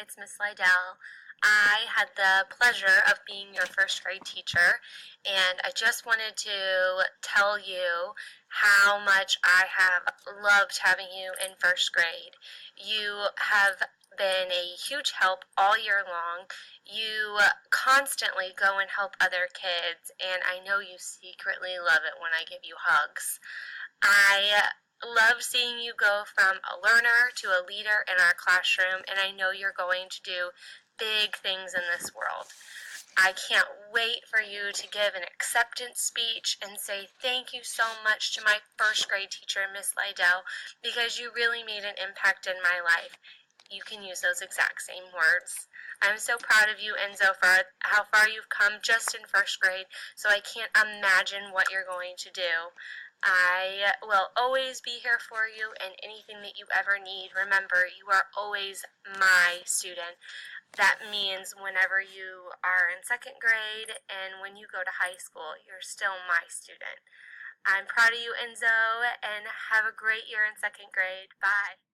It's Miss Lydell. I had the pleasure of being your first grade teacher, and I just wanted to tell you how much I have loved having you in first grade. You have been a huge help all year long. You constantly go and help other kids, and I know you secretly love it when I give you hugs. I love seeing you go from a learner to a leader in our classroom, and I know you're going to do big things in this world. I can't wait for you to give an acceptance speech and say thank you so much to my first grade teacher, Miss Lydell, because you really made an impact in my life. You can use those exact same words. I'm so proud of you, Enzo, for how far you've come just in first grade, so I can't imagine what you're going to do. I will always be here for you and anything that you ever need. Remember, you are always my student. That means whenever you are in second grade and when you go to high school, you're still my student. I'm proud of you, Enzo, and have a great year in second grade. Bye.